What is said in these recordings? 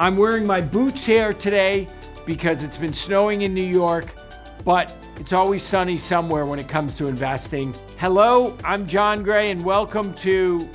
I'm wearing my boots here today because it's been snowing in New York, but it's always sunny somewhere when it comes to investing. Hello, I'm Jon Gray, and welcome to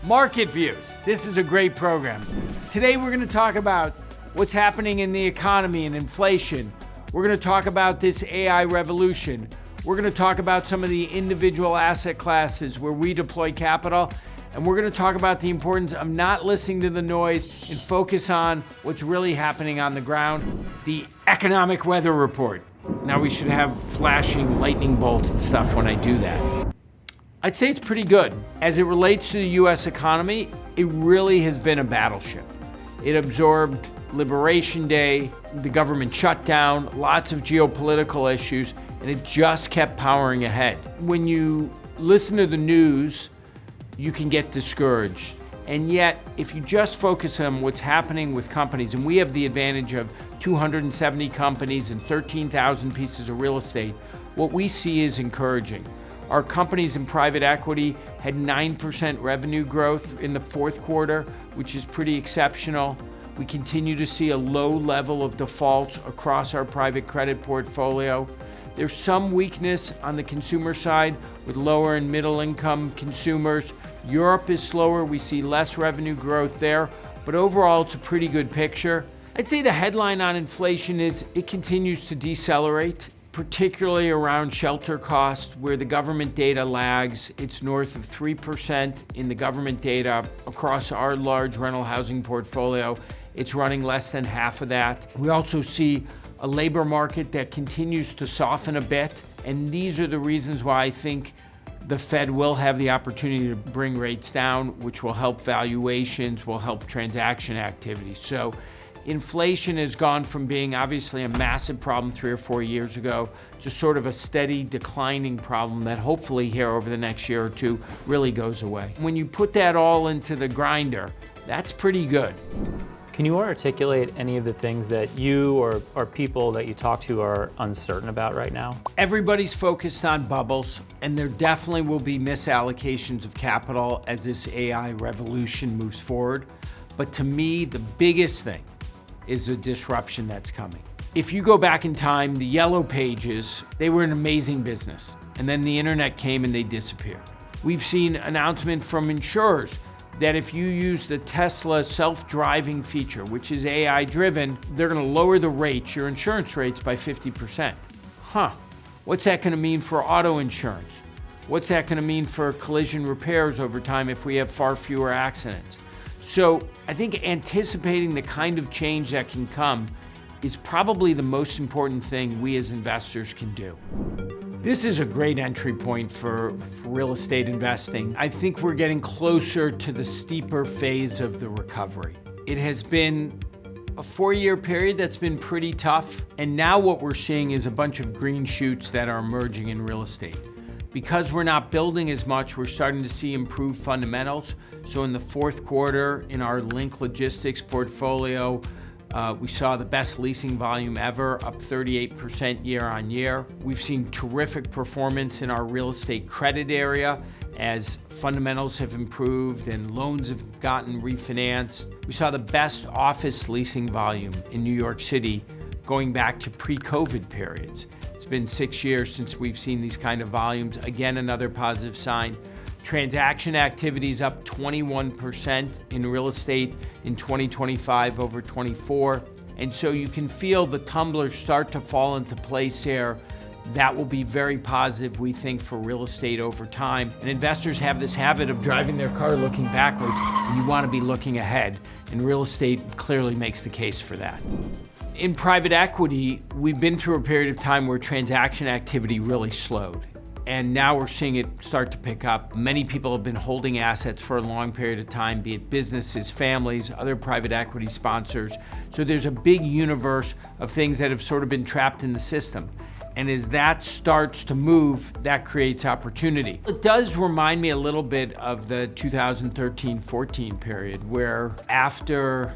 Market Views. This is a great program. Today we're going to talk about what's happening in the economy and inflation. We're going to talk about this AI revolution. We're going to talk about some of the individual asset classes where we deploy capital. And we're going to talk about the importance of not listening to the noise and focus on what's really happening on the ground, the economic weather report. Now we should have flashing lightning bolts and stuff when I do that. I'd say it's pretty good. As it relates to the US economy, it really has been a battleship. It absorbed Liberation Day, the government shutdown, lots of geopolitical issues, and it just kept powering ahead. When you listen to the news, you can get discouraged. And yet, if you just focus on what's happening with companies, and we have the advantage of 270 companies and 13,000 pieces of real estate, what we see is encouraging. Our companies in private equity had 9% revenue growth in the fourth quarter, which is pretty exceptional. We continue to see a low level of defaults across our private credit portfolio. There's some weakness on the consumer side with lower and middle income consumers. Europe is slower. We see less revenue growth there, but overall it's a pretty good picture. I'd say the headline on inflation is it continues to decelerate, particularly around shelter costs where the government data lags. It's north of 3% in the government data across our large rental housing portfolio. It's running less than half of that. We also see a labor market that continues to soften a bit, and these are the reasons why I think the Fed will have the opportunity to bring rates down, which will help valuations, will help transaction activity. So inflation has gone from being obviously a massive problem 3 or 4 years ago to sort of a steady declining problem that hopefully here over the next year or two really goes away. When you put that all into the grinder, that's pretty good. Can you articulate any of the things that you or people that you talk to are uncertain about right now? Everybody's focused on bubbles, and there definitely will be misallocations of capital as this AI revolution moves forward. But to me, the biggest thing is the disruption that's coming. If you go back in time, the yellow pages, they were an amazing business. And then the internet came and they disappeared. We've seen announcement from insurers that if you use the Tesla self-driving feature, which is AI-driven, they're gonna lower the rates, your insurance rates, by 50%. What's that gonna mean for auto insurance? What's that gonna mean for collision repairs over time if we have far fewer accidents? So I think anticipating the kind of change that can come is probably the most important thing we as investors can do. This is a great entry point for real estate investing. I think we're getting closer to the steeper phase of the recovery. It has been a 4-year period that's been pretty tough, and now what we're seeing is a bunch of green shoots that are emerging in real estate. Because we're not building as much, we're starting to see improved fundamentals. So in the fourth quarter, in our Link Logistics portfolio, we saw the best leasing volume ever, up 38% year on year. We've seen terrific performance in our real estate credit area as fundamentals have improved and loans have gotten refinanced. We saw the best office leasing volume in New York City going back to pre-COVID periods. It's been 6 years since we've seen these kind of volumes. Again, another positive sign. Transaction activities up 21% in real estate in 2025 over 24. And so you can feel the tumblers start to fall into place there. That will be very positive, we think, for real estate over time. And investors have this habit of driving their car looking backwards, and you want to be looking ahead. And real estate clearly makes the case for that. In private equity, we've been through a period of time where transaction activity really slowed. And now we're seeing it start to pick up. Many people have been holding assets for a long period of time, be it businesses, families, other private equity sponsors. So there's a big universe of things that have sort of been trapped in the system. And as that starts to move, that creates opportunity. It does remind me a little bit of the 2013-14 period where after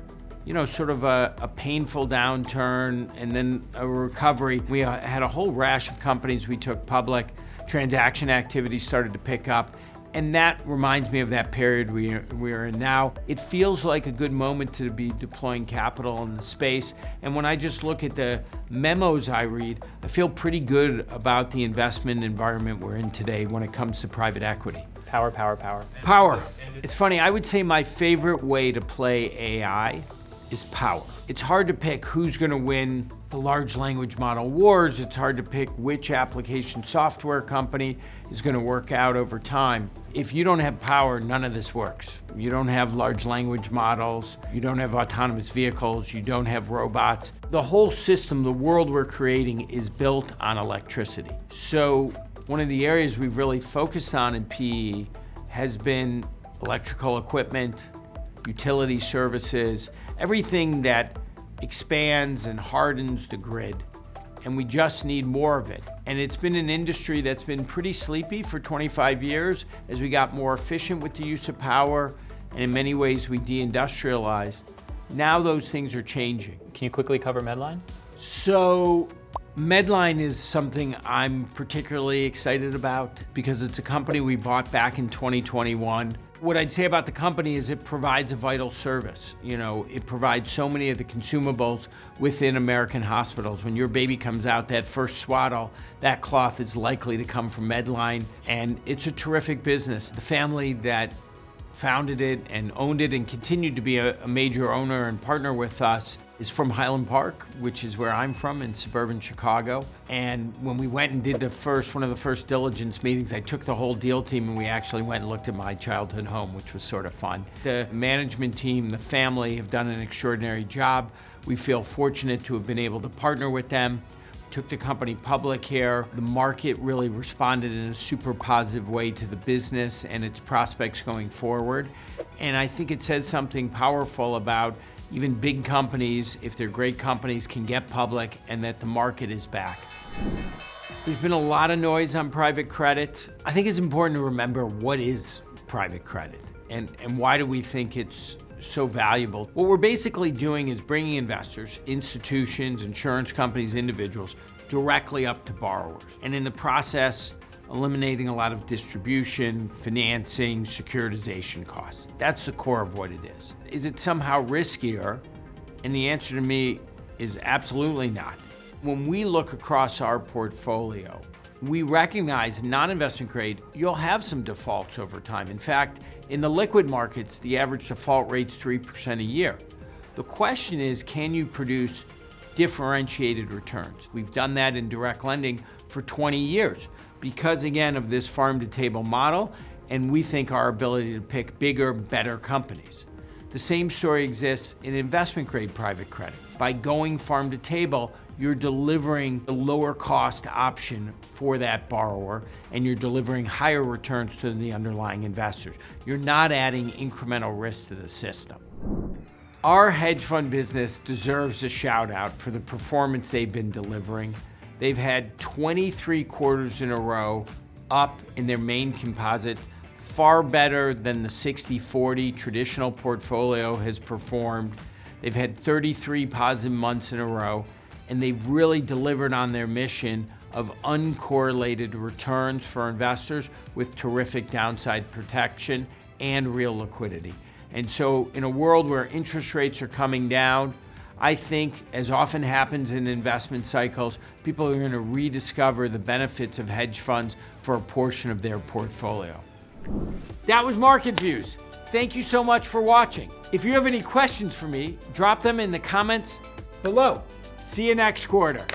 sort of a painful downturn and then a recovery, we had a whole rash of companies we took public. Transaction activity started to pick up, And that reminds me of that period we are in now. It feels like a good moment to be deploying capital in the space. And when I just look at the memos I read, I feel pretty good about the investment environment we're in today when it comes to private equity. Power, power, power. Power. It's funny, I would say my favorite way to play AI is power. It's hard to pick who's going to win the large language model wars. It's hard to pick which application software company is going to work out over time. If you don't have power, none of this works. You don't have large language models, you don't have autonomous vehicles, you don't have robots. The whole system, the world we're creating, is built on electricity. So one of the areas we've really focused on in PE has been electrical equipment, utility services, everything that expands and hardens the grid. And we just need more of it. And it's been an industry that's been pretty sleepy for 25 years as we got more efficient with the use of power, and in many ways we deindustrialized. Now those things are changing. Can you quickly cover Medline? So Medline is something I'm particularly excited about because it's a company we bought back in 2021. What I'd say about the company is it provides a vital service. You know, it provides so many of the consumables within American hospitals. When your baby comes out, that first swaddle, that cloth is likely to come from Medline, and it's a terrific business. The family that founded it and owned it and continued to be a major owner and partner with us is from Highland Park, which is where I'm from in suburban Chicago. And when we went and did one of the first diligence meetings, I took the whole deal team and we actually went and looked at my childhood home, which was sort of fun. The management team, the family have done an extraordinary job. We feel fortunate to have been able to partner with them. Took the company public here. The market really responded in a super positive way to the business and its prospects going forward. And I think it says something powerful about even big companies, if they're great companies, can get public and that the market is back. There's been a lot of noise on private credit. I think it's important to remember what is private credit and why do we think it's so valuable. What we're basically doing is bringing investors, institutions, insurance companies, individuals, directly up to borrowers. And in the process, eliminating a lot of distribution, financing, securitization costs. That's the core of what it is. Is it somehow riskier? And the answer to me is absolutely not. When we look across our portfolio, we recognize non-investment grade, you'll have some defaults over time. In fact, in the liquid markets, the average default rate's 3% a year. The question is, can you produce differentiated returns? We've done that in direct lending for 20 years because, again, of this farm-to-table model, and we think our ability to pick bigger, better companies. The same story exists in investment-grade private credit. By going farm-to-table, you're delivering the lower cost option for that borrower, and you're delivering higher returns to the underlying investors. You're not adding incremental risk to the system. Our hedge fund business deserves a shout out for the performance they've been delivering. They've had 23 quarters in a row up in their main composite, far better than the 60-40 traditional portfolio has performed. They've had 33 positive months in a row, and they've really delivered on their mission of uncorrelated returns for investors with terrific downside protection and real liquidity. And so in a world where interest rates are coming down, I think, as often happens in investment cycles, people are going to rediscover the benefits of hedge funds for a portion of their portfolio. That was Market Views. Thank you so much for watching. If you have any questions for me, drop them in the comments below. See you next quarter.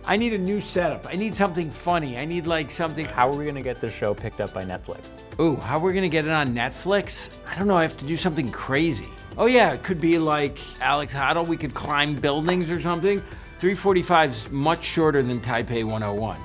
I need a new setup. I need something funny. I need like something. How are we going to get this show picked up by Netflix? Ooh, how are we going to get it on Netflix? I don't know. I have to do something crazy. Oh yeah, it could be like Alex Hodel. We could climb buildings or something. 345 is much shorter than Taipei 101.